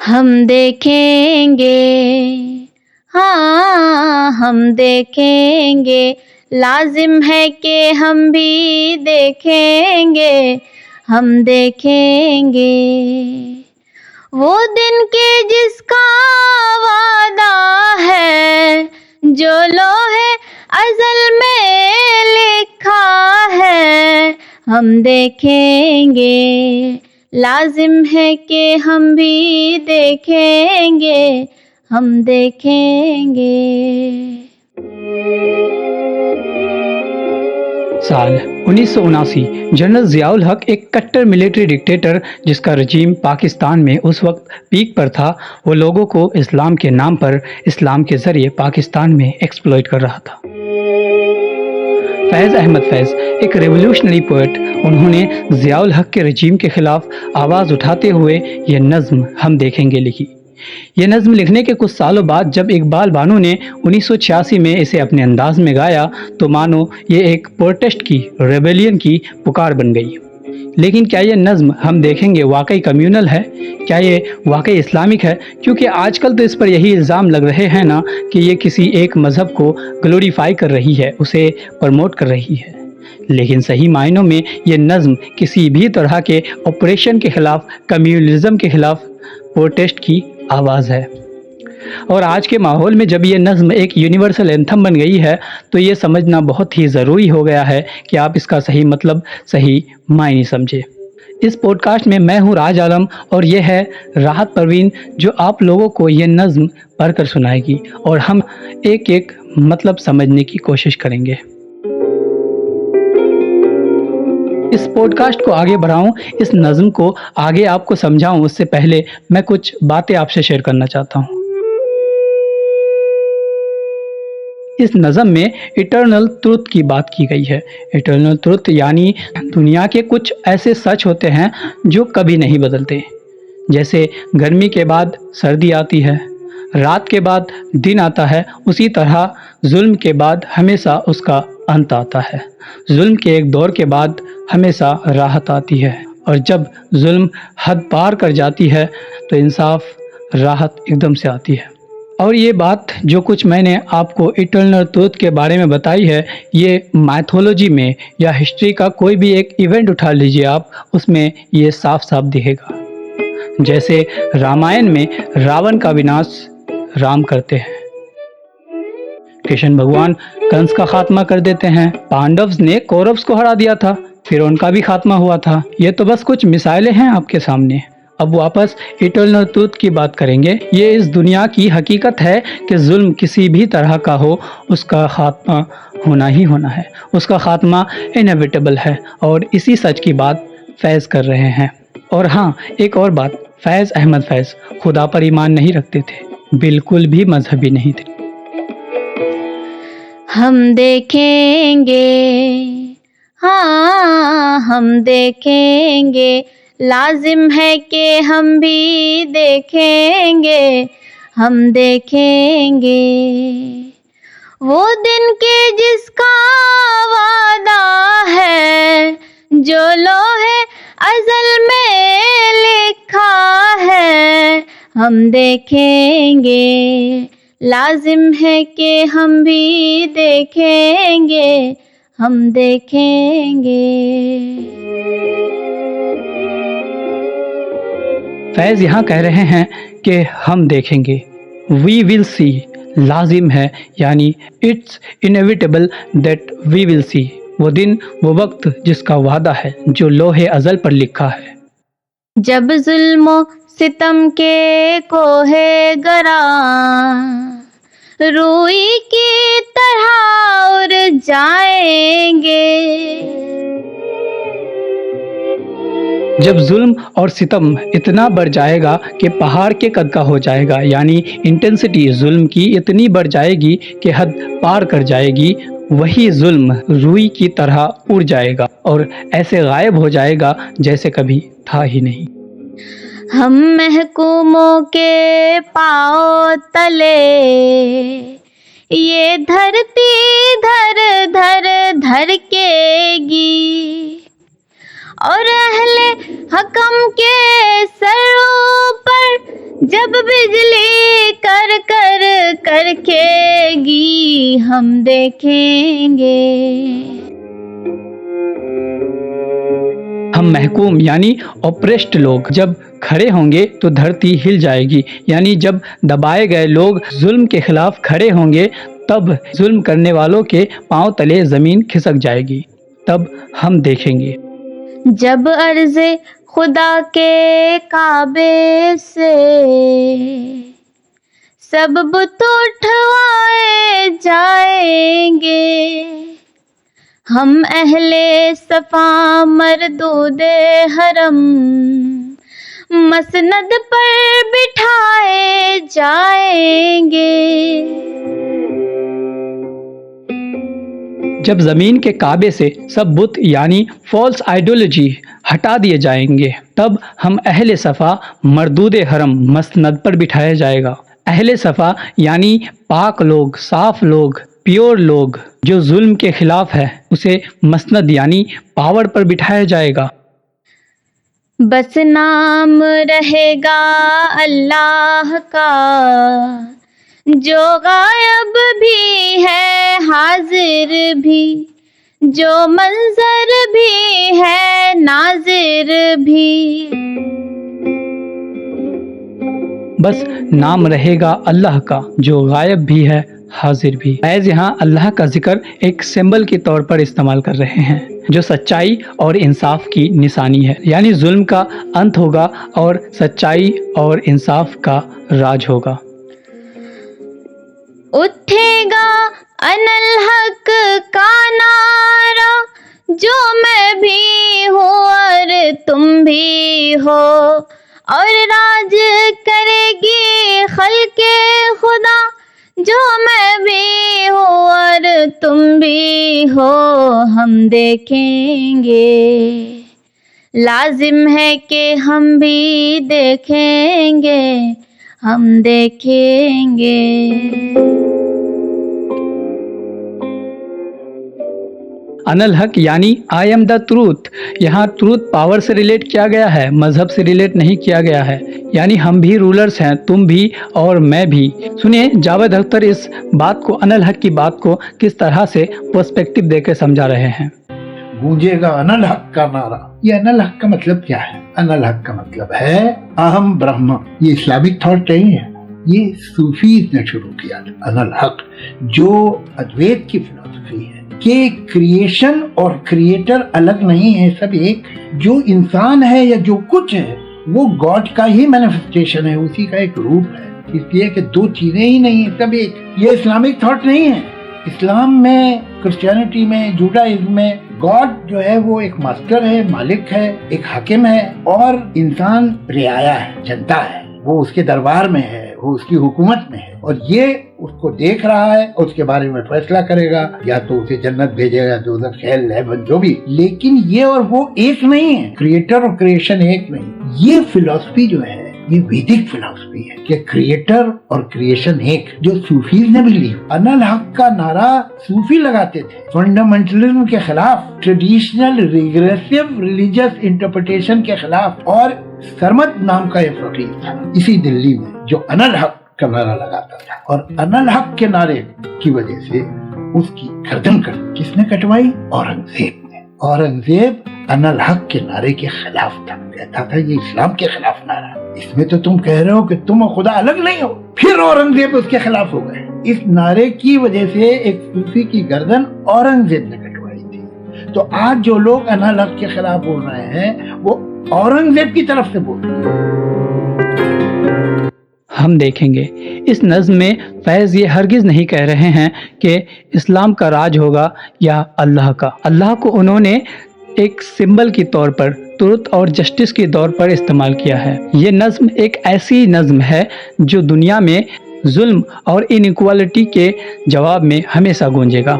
ہم دیکھیں گے، ہاں ہم دیکھیں گے، لازم ہے کہ ہم بھی دیکھیں گے، ہم دیکھیں گے وہ دن کے جس کا وعدہ ہے، جو لوحے ازل میں لکھا ہے، ہم دیکھیں گے، لازم ہے کہ ہم بھی دیکھیں گے، ہم دیکھیں گے۔ سال 1979۔ جنرل ضیاء الحق ایک کٹر ملٹری ڈکٹیٹر جس کا رجیم پاکستان میں اس وقت پیک پر تھا، وہ لوگوں کو اسلام کے نام پر اسلام کے ذریعے پاکستان میں ایکسپلوئٹ کر رہا تھا۔ فیض احمد فیض ایک ریولوشنری پوئٹ، انہوں نے ضیاء الحق کے رجیم کے خلاف آواز اٹھاتے ہوئے یہ نظم ہم دیکھیں گے لکھی۔ یہ نظم لکھنے کے کچھ سالوں بعد جب اقبال بانو نے 1986 میں اسے اپنے انداز میں گایا تو مانو یہ ایک پروٹیسٹ کی، ریبیلین کی پکار بن گئی۔ لیکن کیا یہ نظم ہم دیکھیں گے واقعی کمیونل ہے؟ کیا یہ واقعی اسلامک ہے؟ کیونکہ آج کل تو اس پر یہی الزام لگ رہے ہیں نا کہ یہ کسی ایک مذہب کو گلوریفائی کر رہی ہے، اسے پروموٹ کر رہی ہے۔ لیکن صحیح معنوں میں یہ نظم کسی بھی طرح کے آپریشن کے خلاف، کمیونلزم کے خلاف پروٹیسٹ کی آواز ہے۔ اور آج کے ماحول میں جب یہ نظم ایک یونیورسل اینتھم بن گئی ہے تو یہ سمجھنا بہت ہی ضروری ہو گیا ہے کہ آپ اس کا صحیح مطلب، صحیح معنی سمجھے۔ اس پوڈ کاسٹ میں میں ہوں راج عالم اور یہ ہے راحت پروین جو آپ لوگوں کو یہ نظم پڑھ کر سنائے گی اور ہم ایک ایک مطلب سمجھنے کی کوشش کریں گے۔ اس پوڈ کاسٹ کو آگے بڑھاؤں، اس نظم کو آگے آپ کو سمجھاؤں، اس سے پہلے میں کچھ باتیں آپ سے شیئر کرنا چاہتا ہوں۔ اس نظم میں ایٹرنل ٹروتھ کی بات کی گئی ہے۔ ایٹرنل ٹروتھ یعنی دنیا کے کچھ ایسے سچ ہوتے ہیں جو کبھی نہیں بدلتے، جیسے گرمی کے بعد سردی آتی ہے، رات کے بعد دن آتا ہے، اسی طرح ظلم کے بعد ہمیشہ اس کا انت آتا ہے۔ ظلم کے ایک دور کے بعد ہمیشہ راحت آتی ہے، اور جب ظلم حد پار کر جاتی ہے تو انصاف، راحت ایک دم سے آتی ہے۔ اور یہ بات جو کچھ میں نے آپ کو ایٹرنل ٹروتھ کے بارے میں بتائی ہے، یہ میتھولوجی میں یا ہسٹری کا کوئی بھی ایک ایونٹ اٹھا لیجئے آپ، اس میں یہ صاف صاف دکھے گا۔ جیسے رامائن میں راون کا وناش رام کرتے ہیں، کرشن بھگوان کنس کا خاتمہ کر دیتے ہیں، پانڈوز نے کوربز کو ہرا دیا تھا، پھر ان کا بھی خاتمہ ہوا تھا۔ یہ تو بس کچھ مثالیں ہیں آپ کے سامنے۔ اب واپس ایٹرنل ٹروتھ کی بات کریں گے۔ یہ اس دنیا کی حقیقت ہے کہ ظلم کسی بھی طرح کا ہو، اس کا خاتمہ ہونا ہی ہونا ہے، اس کا خاتمہ انیویٹیبل ہے، اور اسی سچ کی بات فیض کر رہے ہیں۔ اور ہاں، ایک اور بات، فیض احمد فیض خدا پر ایمان نہیں رکھتے تھے، بالکل بھی مذہبی نہیں تھے۔ ہم دیکھیں گے، ہاں ہم دیکھیں گے، لازم ہے کہ ہم بھی دیکھیں گے، ہم دیکھیں گے وہ دن کے جس کا وعدہ ہے، جو لوحے ازل میں لکھا ہے، ہم دیکھیں گے، لازم ہے کہ ہم بھی دیکھیں گے، ہم دیکھیں گے۔ فیض یہاں کہہ رہے ہیں کہ ہم دیکھیں گے، وی ول سی، لازم ہے یعنی اٹس انیویٹیبل دیٹ وی ول سی، وہ دن، وہ وقت جس کا وعدہ ہے، جو لوح ازل پر لکھا ہے۔ جب ظلم و ستم کے کوہ گراں روئی کی طرح اڑ جائیں گے، جب ظلم اور ستم اتنا بڑھ جائے گا کہ پہاڑ کے قد کا ہو جائے گا، یعنی انٹینسٹی ظلم کی اتنی بڑھ جائے گی کہ حد پار کر جائے گی، وہی ظلم روئی کی طرح اڑ جائے گا اور ایسے غائب ہو جائے گا جیسے کبھی تھا ہی نہیں۔ ہم محکوموں کے پاؤں تلے یہ دھرتی دھر دھر دھڑکے گی، اور اہل حکم کے سروں پر جب بجلی کر کے گی ہم دیکھیں گے. ہم محکوم یعنی اوپریسڈ لوگ جب کھڑے ہوں گے تو دھرتی ہل جائے گی، یعنی جب دبائے گئے لوگ ظلم کے خلاف کھڑے ہوں گے تب ظلم کرنے والوں کے پاؤں تلے زمین کھسک جائے گی، تب ہم دیکھیں گے. جب عرض خدا کے کعبے سے سب بت اٹھوائے جائیں گے، ہم اہل صفا مردود حرم مسند پر بٹھائے جائیں گے. جب زمین کے کعبے سے سب بت یعنی فالس آئیڈیالوجی ہٹا دیے جائیں گے تب ہم اہل صفا مردود حرم مسند پر بٹھایا جائے گا. اہل صفا یعنی پاک لوگ، صاف لوگ، پیور لوگ جو ظلم کے خلاف ہے، اسے مسند یعنی پاور پر بٹھایا جائے گا. بس نام رہے گا اللہ کا جو غائب بھی ہے حاضر بھی، جو منظر بھی ہے ناظر بھی. بس نام رہے گا اللہ کا جو غائب بھی ہے حاضر بھی. فیض یہاں اللہ کا ذکر ایک سمبل کے طور پر استعمال کر رہے ہیں جو سچائی اور انصاف کی نشانی ہے، یعنی ظلم کا انت ہوگا اور سچائی اور انصاف کا راج ہوگا. اٹھے گا انالحق کا نعرہ جو میں بھی ہوں اور تم بھی ہو، اور راج کرے گی خلق خدا جو میں بھی ہوں اور تم بھی ہو. ہم دیکھیں گے، لازم ہے کہ ہم بھی دیکھیں گے، ہم دیکھیں گے. انالحق یعنی آئی ایم دا ٹروتھ. یہاں ٹروتھ پاور سے ریلیٹ کیا گیا ہے، مذہب سے ریلیٹ نہیں کیا گیا ہے، یعنی ہم بھی رولرز ہیں، تم بھی اور میں بھی. سنیے جاوید اختر اس بات کو، انالحق کی بات کو کس طرح سے پرسپیکٹو دے کے سمجھا رہے ہیں. گونجے گا انالحق کا نعرہ. یہ انالحق کا مطلب کیا ہے؟ انالحق کا مطلب ہے اہم برہم. یہ اسلامک تھاٹ نہیں ہے، یہ صوفیز نے شروع کیا تھا. انالحق جو ادویت کی فلسفی ہے کہ کریشن اور کریٹر الگ نہیں ہے، سب ایک. جو انسان ہے یا جو کچھ ہے وہ گاڈ کا ہی مینیفیسٹیشن ہے، اسی کا ایک روپ ہے. اس لیے کہ دو چیزیں ہی نہیں ہیں، سب ایک. یہ اسلامک تھاٹ نہیں ہے. اسلام میں، کرسچینٹی میں، جوڈائزم میں گاڈ جو ہے وہ ایک ماسٹر ہے، مالک ہے، ایک حاکم ہے، اور انسان رعایا ہے، جنتا ہے. وہ اس کے دربار میں ہے، وہ اس کی حکومت میں ہے، اور یہ اس کو دیکھ رہا ہے اور اس کے بارے میں فیصلہ کرے گا، یا تو اسے جنت بھیجے گا، دوزخ، ہیل، ہیون، جو بھی. لیکن یہ اور وہ ایک نہیں ہے، کریٹر اور کریشن ایک نہیں. یہ فلسفی جو ہے یہ ویدک فلسفی ہے کہ کریٹر اور کریشن ایک، جو صوفیز نے بھی لی. انالحق کا نعرہ صوفی لگاتے تھے فنڈامنٹلزم کے خلاف، ٹریڈیشنل ریگریسو ریلیجس انٹرپریٹیشن کے خلاف. اور سرمد نام کا ایک فقیر تھا اسی دلی میں جو انالحق کا نعرہ لگاتا تھا، اور انالحق کے نعرے کی وجہ سے اس کی گردن کس نے کٹوائی؟ اورنگزیب نے. اورنگزیب انالحق کے نعرے کے خلاف تھا، کہتا تھا یہ اسلام کے خلاف نعرہ، اس میں تو تم کہہ رہے ہو کہ تم اور خدا الگ نہیں ہو. پھر اورنگزیب اس کے خلاف ہو گئے. اس نعرے کی وجہ سے ایک صوفی کی گردن اورنگزیب نے کٹوائی تھی. تو آج جو لوگ انالحق کے خلاف بول رہے ہیں وہ اورنگزیب کی طرف سے بول رہے ہیں. ہم دیکھیں گے اس نظم میں فیض یہ ہرگز نہیں کہہ رہے ہیں کہ اسلام کا راج ہوگا یا اللہ کا. اللہ کو انہوں نے ایک سمبل کے طور پر، ٹروتھ اور جسٹس کے طور پر استعمال کیا ہے. یہ نظم ایک ایسی نظم ہے جو دنیا میں ظلم اور انیکوالٹی کے جواب میں ہمیشہ گونجے گا.